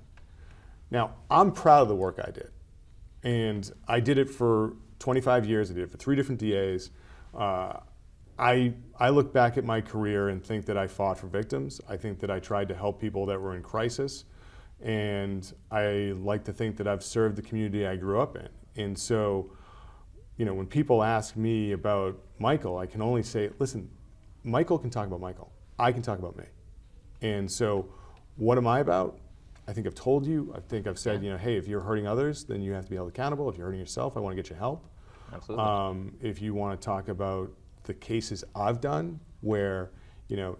Now, I'm proud of the work I did. And I did it for 25 years. I did it for 3 different DAs. I look back at my career and think that I fought for victims. I think that I tried to help people that were in crisis. And I like to think that I've served the community I grew up in. And so, when people ask me about Michael, I can only say, listen, Michael can talk about Michael. I can talk about me. And so what am I about? I think I've told you. I think I've said, hey, if you're hurting others, then you have to be held accountable. If you're hurting yourself, I want to get you help. Absolutely. If you want to talk about the cases I've done where,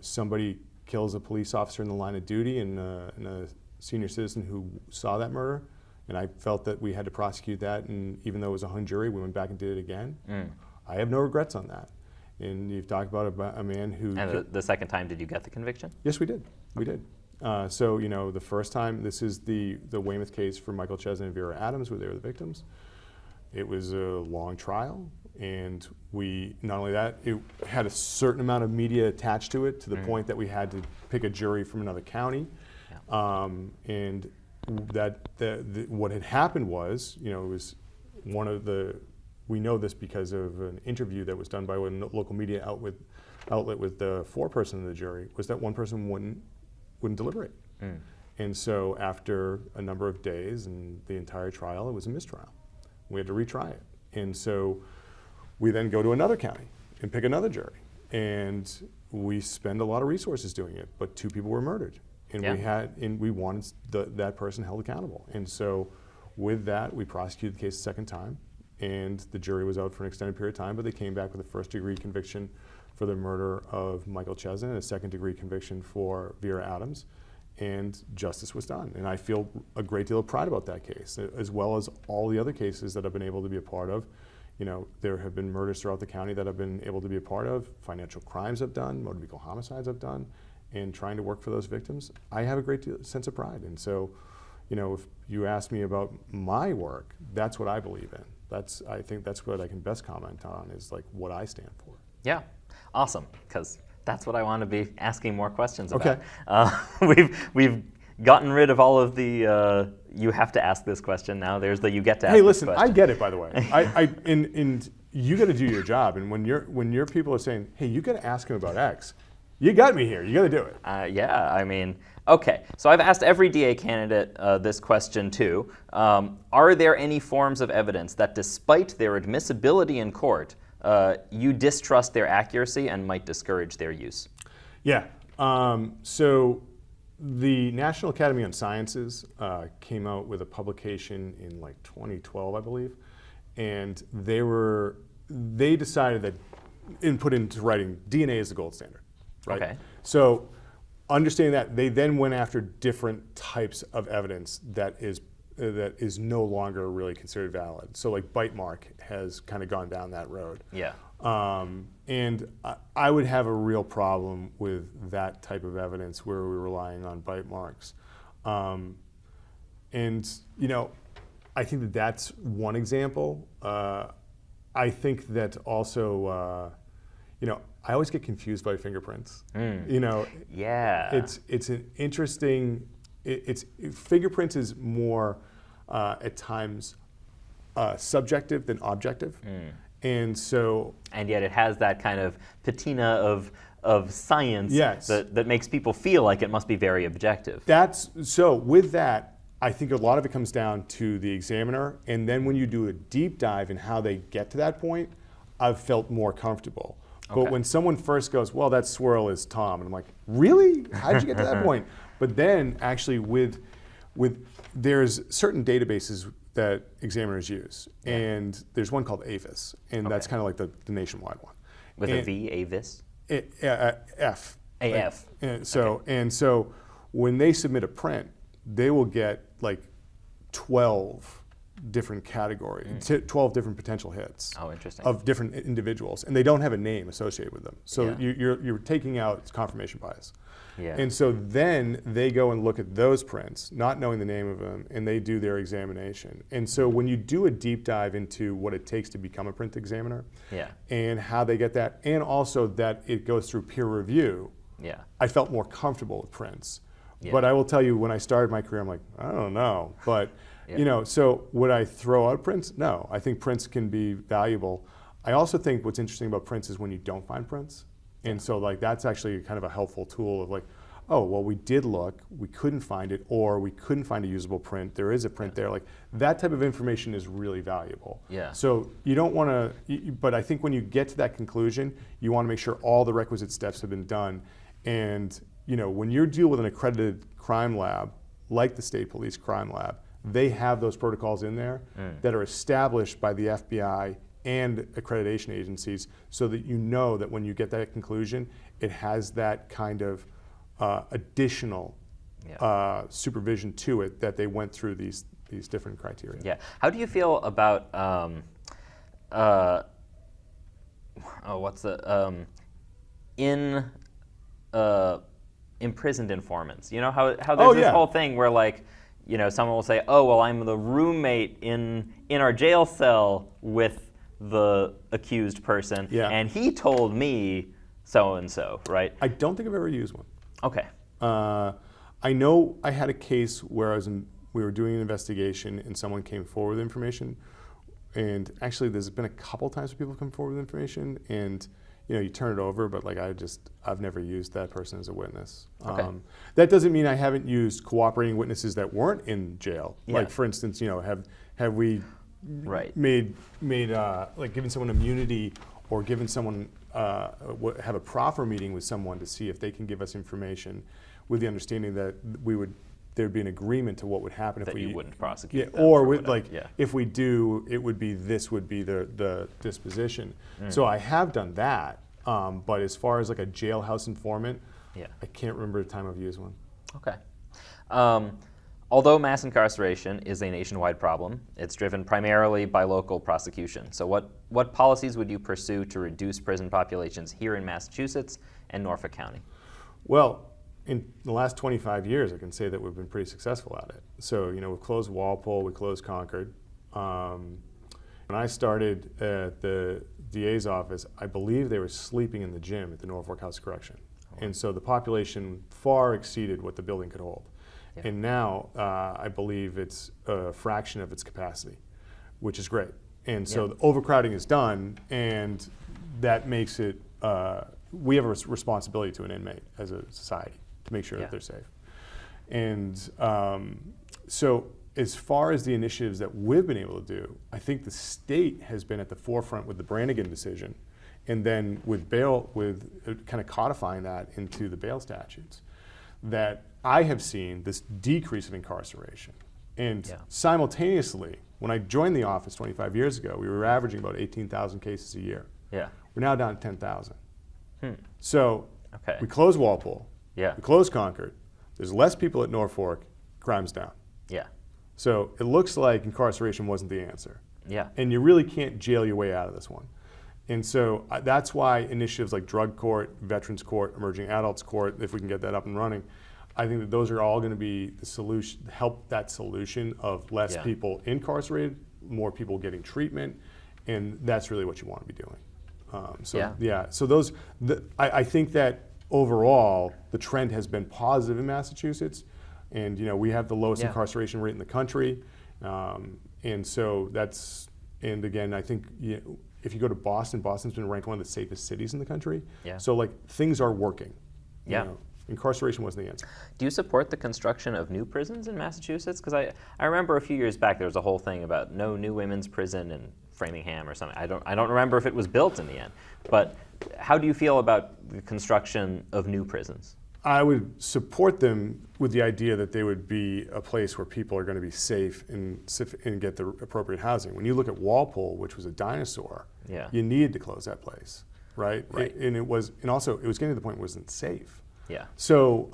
somebody kills a police officer in the line of duty and a senior citizen who saw that murder, and I felt that we had to prosecute that, and even though it was a hung jury, we went back and did it again. I have no regrets on that. And you've talked about a man who... And the second time, did you get the conviction? Yes, we did. We did. So, the first time, this is the Weymouth case for Michael Chesney and Vera Adams, where they were the victims. It was a long trial, and not only that, it had a certain amount of media attached to it, to the point that we had to pick a jury from another county. Yeah. And what had happened was, it was one of we know this because of an interview that was done by a local media outlet with the foreperson of the jury, was that one person wouldn't deliberate. And so after a number of days and the entire trial, it was a mistrial. We had to retry it. And so we then go to another county and pick another jury. And we spend a lot of resources doing it, but 2 people were murdered. And we wanted that person held accountable. And so with that, we prosecuted the case a second time, and the jury was out for an extended period of time, but they came back with a first-degree conviction for the murder of Michael Chesney and a second-degree conviction for Vera Adams, and justice was done. And I feel a great deal of pride about that case, as well as all the other cases that I've been able to be a part of. There have been murders throughout the county that I've been able to be a part of, financial crimes I've done, motor vehicle homicides I've done, and trying to work for those victims. I have a great sense of pride. And so, if you ask me about my work, that's what I believe in. I think that's what I can best comment on, is like what I stand for. Yeah, awesome, because That's what I want to be asking more questions Okay. about. We've gotten rid of all of the you have to ask this question now. There's the you get to ask Hey, this listen, question. I get it, by the way. And you got to do your job. And when your people are saying, hey, you got to ask him about X, you got me here. You got to do it. Yeah, I mean, okay. So I've asked every DA candidate this question too. Are there any forms of evidence that, despite their admissibility in court, you distrust their accuracy and might discourage their use? Yeah. So the National Academy on Sciences came out with a publication in like 2012, I believe, and they decided that and put into writing DNA is the gold standard. Right? Okay. So understanding that, they then went after different types of evidence that is no longer really considered valid. So like bite mark has kind of gone down that road. Yeah. And I would have a real problem with that type of evidence where we're relying on bite marks. And I think that that's one example. I think that also, I always get confused by fingerprints. Yeah. It's an interesting. Fingerprints is more at times subjective than objective, and so. And yet it has that kind of patina of science Yes. that makes people feel like it must be very objective. So with that, I think a lot of it comes down to the examiner, and then when you do a deep dive in how they get to that point, I've felt more comfortable. But Okay. when someone first goes, well, that swirl is Tom, and I'm like, really? How'd you get to that point? But then actually with there's certain databases that examiners use, and there's one called APHIS, and that's kind of like the nationwide one. With a V, Avis? F. AF. And so when they submit a print, they will get like 12 different categories, 12 different potential hits. Oh, interesting. Of different individuals, and they don't have a name associated with them. So Yeah. you're taking out confirmation bias. Yeah. And so then they go and look at those prints, not knowing the name of them, and they do their examination. And so when you do a deep dive into what it takes to become a print examiner, Yeah. and how they get that, and also that it goes through peer review, Yeah. I felt more comfortable with prints. Yeah. But I will tell you, when I started my career, I'm like, I don't know. But, Yeah. so would I throw out prints? No, I think prints can be valuable. I also think what's interesting about prints is when you don't find prints. And so like that's actually kind of a helpful tool of like, oh, well, we did look, we couldn't find it, or we couldn't find a usable print. There is a print there. Like that type of information is really valuable. Yeah. So you don't want to, but I think when you get to that conclusion, you want to make sure all the requisite steps have been done. And when you deal with an accredited crime lab, like the State Police Crime Lab, they have those protocols in there that are established by the FBI and accreditation agencies, so that you know that when you get that conclusion, it has that kind of additional supervision to it, that they went through these different criteria. Yeah. How do you feel about imprisoned informants? You know how there's this whole thing where like, someone will say, oh, well, I'm the roommate in our jail cell with the accused person, and he told me so-and-so, right? I don't think I've ever used one. Okay. I know I had a case where we were doing an investigation and someone came forward with information, and actually there's been a couple times where people come forward with information, and you turn it over, but like I've never used that person as a witness. Okay. That doesn't mean I haven't used cooperating witnesses that weren't in jail. Yeah. Like for instance, have we made like given someone immunity, or given someone have a proffer meeting with someone to see if they can give us information, with the understanding that there'd be an agreement to what would happen if you wouldn't prosecute them or whatever. If we do, this would be the disposition. So I have done that, but as far as like a jailhouse informant, I can't remember the time I've used one. Okay. Although mass incarceration is a nationwide problem, it's driven primarily by local prosecution. So what policies would you pursue to reduce prison populations here in Massachusetts and Norfolk County? Well, in the last 25 years, I can say that we've been pretty successful at it. So, we've closed Walpole, we closed Concord. When I started at the DA's office, I believe they were sleeping in the gym at the Norfolk House of Correction. And so the population far exceeded what the building could hold. Yeah. And now I believe it's a fraction of its capacity, which is great. And so the overcrowding is done, and that makes it, we have a responsibility to an inmate as a society to make sure that they're safe. And so as far as the initiatives that we've been able to do, I think the state has been at the forefront with the Brannigan decision, and then with bail, with kind of codifying that into the bail statutes, that I have seen this decrease of incarceration. And simultaneously, when I joined the office 25 years ago, we were averaging about 18,000 cases a year. Yeah. We're now down to 10,000. So Okay. we closed Walpole, Yeah. we closed Concord, there's less people at Norfolk, crime's down. Yeah. So it looks like incarceration wasn't the answer. Yeah. And you really can't jail your way out of this one. And so that's why initiatives like drug court, veterans court, emerging adults court, if we can get that up and running, I think that those are all going to be the solution, help that solution of less people incarcerated, more people getting treatment, and that's really what you want to be doing. So those, I think that overall the trend has been positive in Massachusetts, and we have the lowest incarceration rate in the country, and so that's, and again, I think if you go to Boston, Boston's been ranked one of the safest cities in the country. Yeah. So like things are working. Yeah. Incarceration wasn't the answer. Do you support the construction of new prisons in Massachusetts? Because I remember a few years back there was a whole thing about no new women's prison in Framingham or something. I don't remember if it was built in the end. But how do you feel about the construction of new prisons? I would support them with the idea that they would be a place where people are going to be safe and get the appropriate housing. When you look at Walpole, which was a dinosaur, you needed to close that place, right? And also it was getting to the point where it wasn't safe. Yeah. So,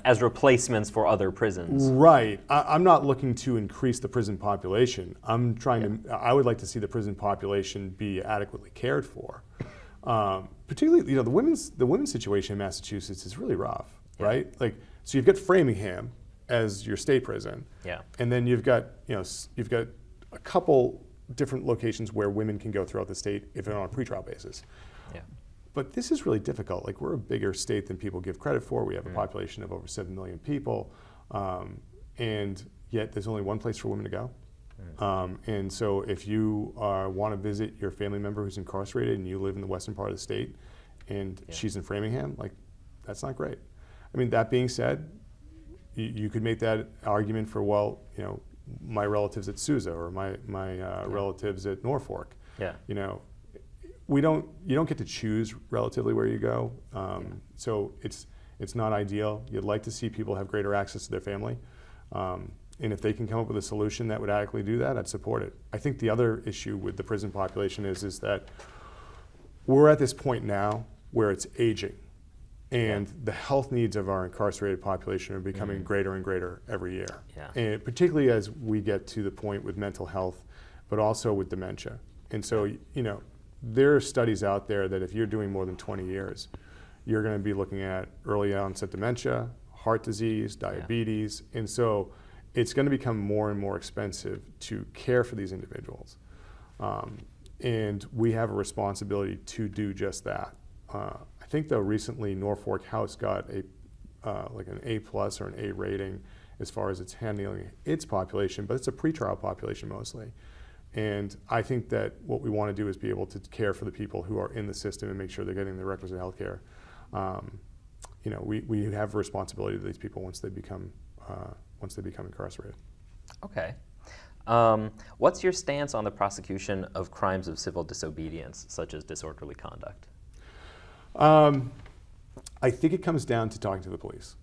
as replacements for other prisons. Right. I'm not looking to increase the prison population. I'm trying to. I would like to see the prison population be adequately cared for. Particularly, the women's situation in Massachusetts is really rough, right? Like, so you've got Framingham as your state prison, and then you've got a couple different locations where women can go throughout the state if they're on a pretrial basis. Yeah. But this is really difficult. Like, we're a bigger state than people give credit for. We have a population of over 7 million people, and yet there's only one place for women to go. And so if you want to visit your family member who's incarcerated and you live in the western part of the state and she's in Framingham, like, that's not great. I mean, that being said, you could make that argument for, well, my relatives at Sousa or my relatives at Norfolk. Yeah. You don't get to choose relatively where you go. So it's not ideal. You'd like to see people have greater access to their family. And if they can come up with a solution that would adequately do that, I'd support it. I think the other issue with the prison population is that we're at this point now where it's aging, and the health needs of our incarcerated population are becoming greater and greater every year. Yeah. And particularly as we get to the point with mental health, but also with dementia. And so, there are studies out there that if you're doing more than 20 years, you're going to be looking at early onset dementia, heart disease, diabetes, and so it's going to become more and more expensive to care for these individuals. And we have a responsibility to do just that. I think, though, recently Norfolk House got like an A+ or an A rating as far as its handling its population, but it's a pretrial population mostly. And I think that what we want to do is be able to care for the people who are in the system and make sure they're getting the requisite health care. We have a responsibility to these people once they become incarcerated. Okay. What's your stance on the prosecution of crimes of civil disobedience, such as disorderly conduct? I think it comes down to talking to the police.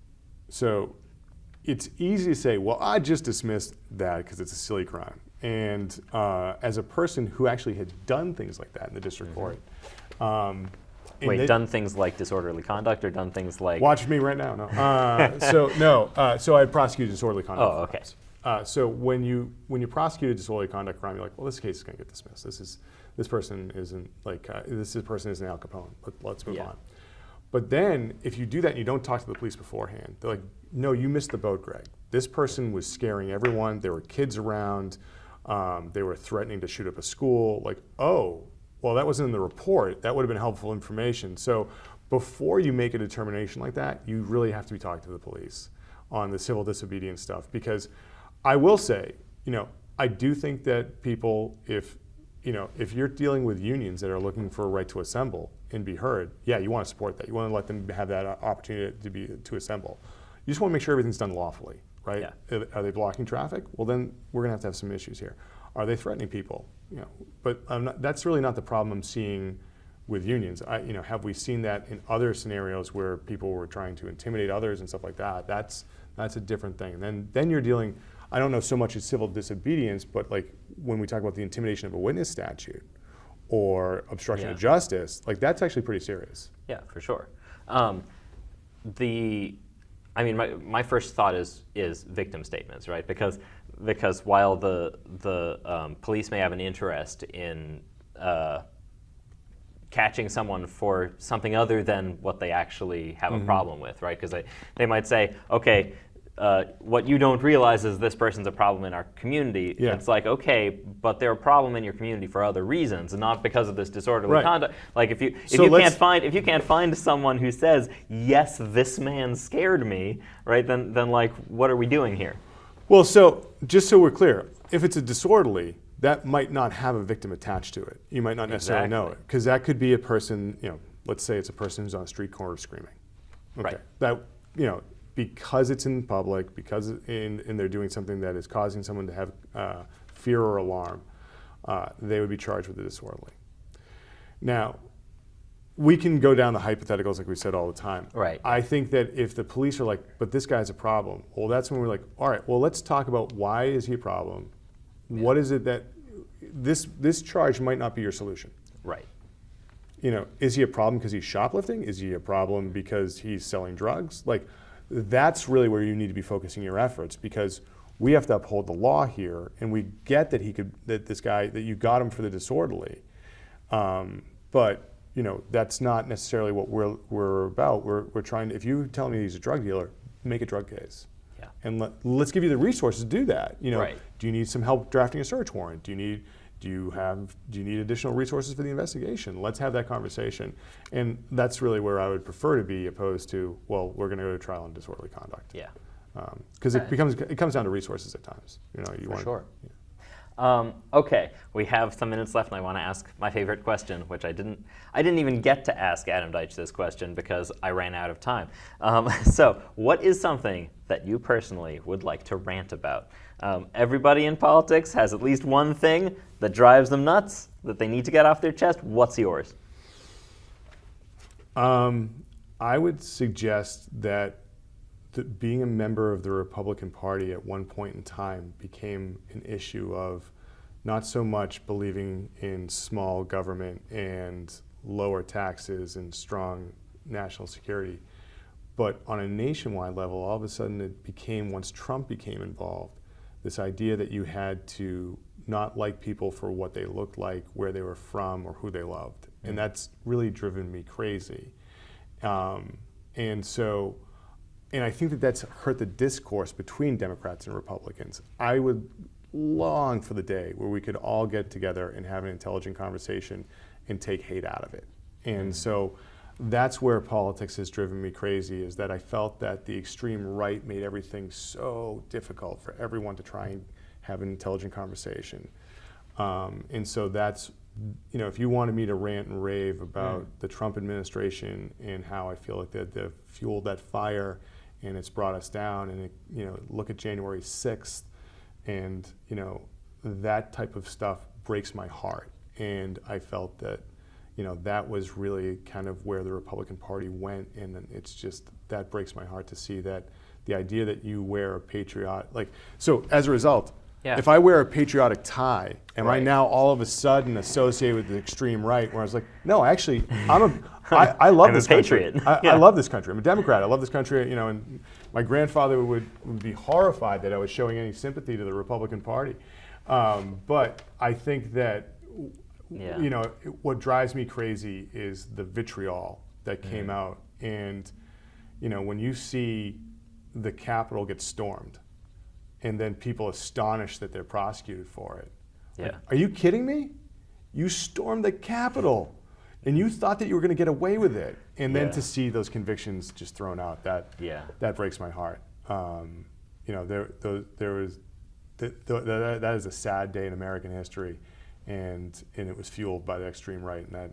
So it's easy to say, well, I just dismissed that because it's a silly crime. And as a person who actually had done things like that in the district court. Done things like disorderly conduct, or done things like... Watch me right now, no. So I prosecuted disorderly conduct. Oh, okay. So when you prosecute a disorderly conduct crime, you're like, well, this case is going to get dismissed. This person isn't Al Capone. Let's move on. But then if you do that and you don't talk to the police beforehand, they're like, no, you missed the boat, Greg. This person was scaring everyone. There were kids around. They were threatening to shoot up a school. Like, oh, well, that wasn't in the report. That would have been helpful information. So before you make a determination like that, you really have to be talking to the police on the civil disobedience stuff. Because I will say, I do think that people, if you're dealing with unions that are looking for a right to assemble and be heard, yeah, you want to support that. You want to let them have that opportunity to assemble. You just want to make sure everything's done lawfully, right? Yeah. Are they blocking traffic? Well, then we're going to have some issues here. Are they threatening people? But that's really not the problem I'm seeing with unions. Have we seen that in other scenarios where people were trying to intimidate others and stuff like that? That's a different thing. And then you're dealing, I don't know so much as civil disobedience, but like when we talk about the intimidation of a witness statute or obstruction of justice, like that's actually pretty serious. Yeah, for sure. My first thought is victim statements, right? Because while the police may have an interest in catching someone for something other than what they actually have a problem with, right? Because they might say, okay, what you don't realize is this person's a problem in our community. Yeah. It's like, okay, but they're a problem in your community for other reasons, and not because of this disorderly conduct. Like if you can't find someone who says, yes, this man scared me, right? Then like, what are we doing here? Well, so just so we're clear, if it's a disorderly, that might not have a victim attached to it. You might not necessarily know it, because that could be a person. Let's say it's a person who's on a street corner screaming. Okay. Right. That because it's in public, because they're doing something that is causing someone to have fear or alarm, they would be charged with the disorderly. Now, we can go down the hypotheticals like we said all the time. Right. I think that if the police are like, but this guy's a problem, well, that's when we're like, all right, well, let's talk about why is he a problem? Yeah. What is it that this charge might not be your solution? Right. Is he a problem because he's shoplifting? Is he a problem because he's selling drugs? Like, that's really where you need to be focusing your efforts, because we have to uphold the law here, and we get that that you got him for the disorderly, but that's not necessarily what we're about. We're trying to, if you tell me he's a drug dealer, make a drug case. Yeah. And let's give you the resources to do that. Right. Do you need some help drafting a search warrant? Do you need additional resources for the investigation? Let's have that conversation. And that's really where I would prefer to be, opposed to, well, we're going to go to trial on disorderly conduct. Yeah. Because it comes down to resources at times. Sure. Yeah. Okay, we have some minutes left, and I want to ask my favorite question, which I didn't even get to ask Adam Deitch this question because I ran out of time. So, what is something that you personally would like to rant about? Everybody in politics has at least one thing that drives them nuts, that they need to get off their chest. What's yours? I would suggest that being a member of the Republican Party at one point in time became an issue of not so much believing in small government and lower taxes and strong national security, but on a nationwide level, all of a sudden it became, once Trump became involved, this idea that you had to not like people for what they looked like, where they were from, or who they loved. And that's really driven me crazy. And I think that that's hurt the discourse between Democrats and Republicans. I would long for the day where we could all get together and have an intelligent conversation and take hate out of it. And so that's where politics has driven me crazy, is that I felt that the extreme right made everything so difficult for everyone to try and have an intelligent conversation. And so that's, if you wanted me to rant and rave about the Trump administration and how I feel like they've fueled that fire and it's brought us down, and look at January 6th, and that type of stuff breaks my heart. And I felt that that was really kind of where the Republican Party went, and it's just, that breaks my heart to see that the idea that you wear a patriotic, so as a result, if I wear a patriotic tie, am I now all of a sudden associated with the extreme right? Where I was like, no, actually, I love this country. I love this country. I'm a Democrat. I love this country. And my grandfather would be horrified that I was showing any sympathy to the Republican Party. But I think that what drives me crazy is the vitriol that came out. And when you see the Capitol get stormed, and then people astonished that they're prosecuted for it. Yeah. Like, are you kidding me? You stormed the Capitol, and you thought that you were going to get away with it, and then to see those convictions just thrown out, that breaks my heart. That is a sad day in American history, and it was fueled by the extreme right, and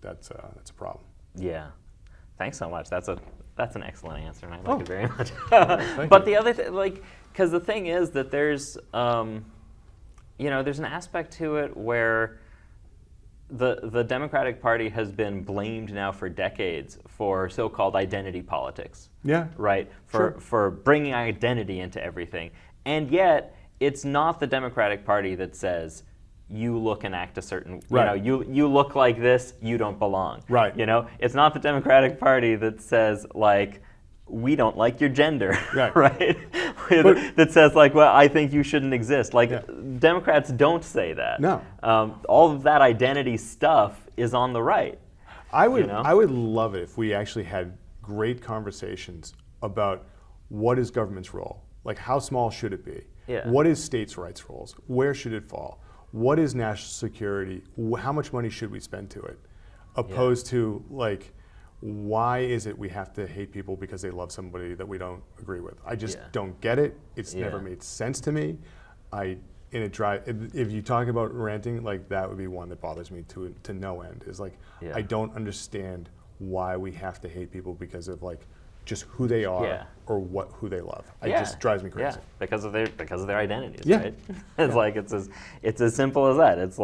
that's a problem. Yeah, thanks so much. That's an excellent answer, and I like it very much. But the other thing, because the thing is that there's an aspect to it where the Democratic Party has been blamed now for decades for so-called identity politics. Yeah. Right? For bringing identity into everything. And yet, it's not the Democratic Party that says, you look and act a certain, you look like this, you don't belong. Right. It's not the Democratic Party that says, we don't like your gender, right? That says, well, I think you shouldn't exist. Democrats don't say that. No. All of that identity stuff is on the right. I would love it if we actually had great conversations about what is government's role. How small should it be? Yeah. What is states' rights roles? Where should it fall? What is national security? How much money should we spend to it? Opposed to, why is it we have to hate people because they love somebody that we don't agree with? I just don't get it. It's never made sense to me. If you talk about ranting, that would be one that bothers me to no end. Is I don't understand why we have to hate people because of just who they are or who they love. It just drives me crazy. Yeah, because of their identities, right? It's it's as simple as that. It's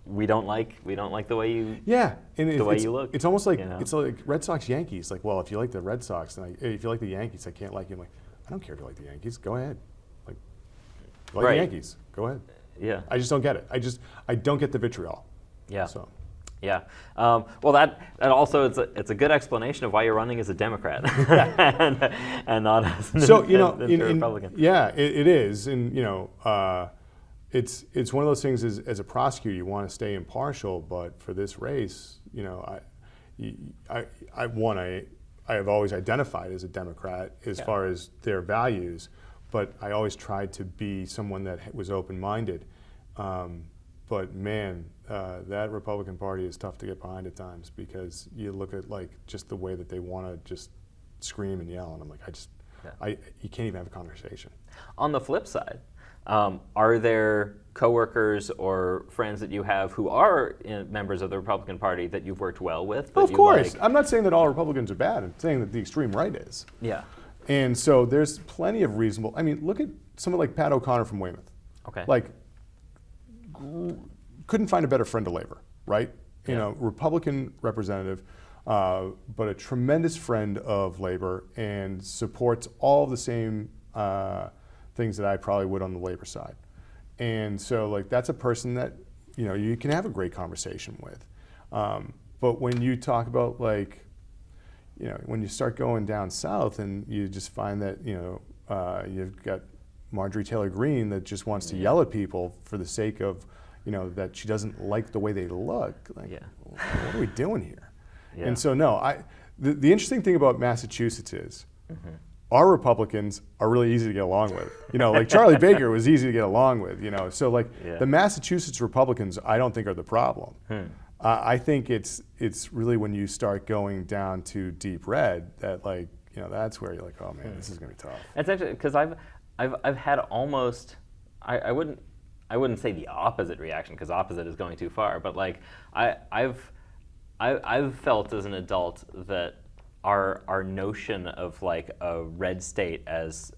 we don't like the way you you look. It's almost it's like Red Sox Yankees. Well, if you like the Red Sox, if you like the Yankees, I can't like you. I'm I don't care if you like the Yankees. Go ahead. The Yankees. Go ahead. Yeah. I just don't get it. I don't get the vitriol. Yeah. So. Yeah. Well, that also it's a good explanation of why you're running as a Democrat and not as a Republican. It is, and it's one of those things. As a prosecutor, you want to stay impartial, but for this race, I have always identified as a Democrat as far as their values, but I always tried to be someone that was open-minded. But man, that Republican Party is tough to get behind at times because you look at just the way that they want to just scream and yell, and I'm you can't even have a conversation. On the flip side, are there coworkers or friends that you have who are members of the Republican Party that you've worked well with? Of course, I'm not saying that all Republicans are bad. I'm saying that the extreme right is. Yeah. And so there's plenty of reasonable. Look at someone like Pat O'Connor from Weymouth. Okay. Couldn't find a better friend to labor, right? Republican representative, but a tremendous friend of labor and supports all the same things that I probably would on the labor side. And so that's a person that, you can have a great conversation with. But when you talk about when you start going down south and you just find that, you've got Marjorie Taylor Greene that just wants to yell at people for the sake of, that she doesn't like the way they look. What are we doing here? Yeah. And so, the interesting thing about Massachusetts is our Republicans are really easy to get along with. Charlie Baker was easy to get along with, So, the Massachusetts Republicans, I don't think are the problem. I think it's really when you start going down to deep red that, that's where you're oh man, this is going to be tough. It's actually because I've had almost I wouldn't say the opposite reaction because opposite is going too far, but I've felt as an adult that our notion of a red state as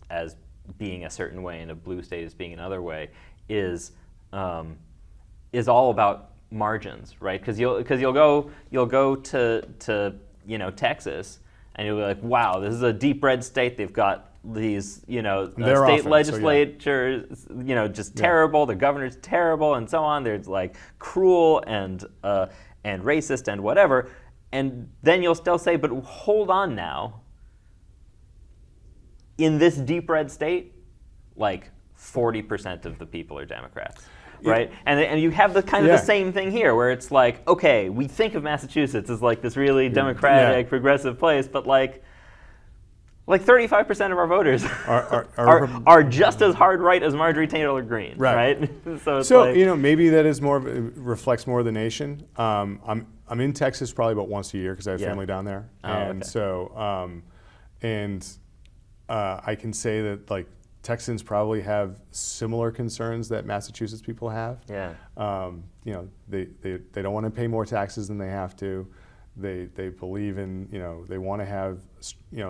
being a certain way and a blue state as being another way is all about margins, right? Because you'll go to Texas and you'll be like, wow, this is a deep red state. They've got these, state legislatures, just terrible. The governor's terrible, and so on. There's cruel and racist and whatever. And then you'll still say, but hold on now. In this deep red state, 40% of the people are Democrats. Right, and you have the kind of the same thing here, where it's okay, we think of Massachusetts as this really democratic, progressive place, but Like 35% of our voters Are are just as hard right as Marjorie Taylor Greene, right? So it's so like, maybe that is more reflects more of the nation. I'm in Texas probably about once a year because I have family down there, and so I can say that like Texans probably have similar concerns that Massachusetts people have. Yeah. They don't want to pay more taxes than they have to. They believe in, they want to have,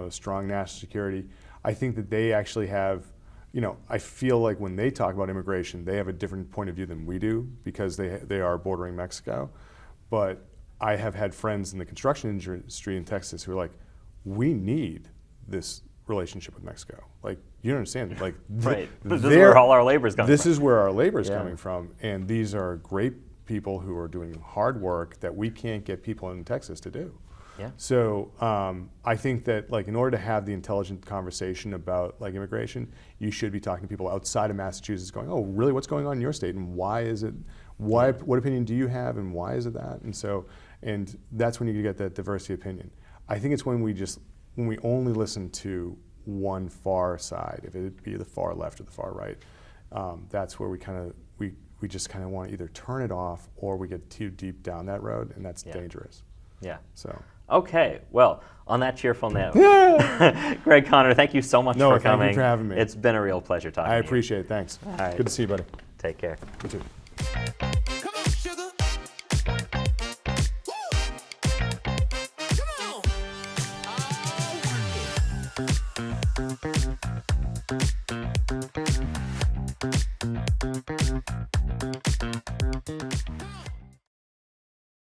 strong national security. I think that they actually have, I feel like when they talk about immigration, they have a different point of view than we do because they are bordering Mexico. But I have had friends in the construction industry in Texas who are like, we need this relationship with Mexico. Like, you don't understand. Like, right. This is where all our labor is coming from. This is where our labor is coming from. And these are great people who are doing hard work that we can't get people in Texas to do. Yeah. So I think that like in order to have the intelligent conversation about like immigration, you should be talking to people outside of Massachusetts going, oh, really, what's going on in your state and why is it, what opinion do you have and why is it that? And that's when you get that diversity of opinion. I think it's when we only listen to one far side, if it be the far left or the far right, that's where we just kind of want to either turn it off or we get too deep down that road, and that's dangerous. Yeah. So. Okay. Well, on that cheerful note, Greg Conner, thank you so much for coming. Thank you for having me. It's been a real pleasure talking to you. I appreciate it. Thanks. All right. Good to see you, buddy. Take care. You too.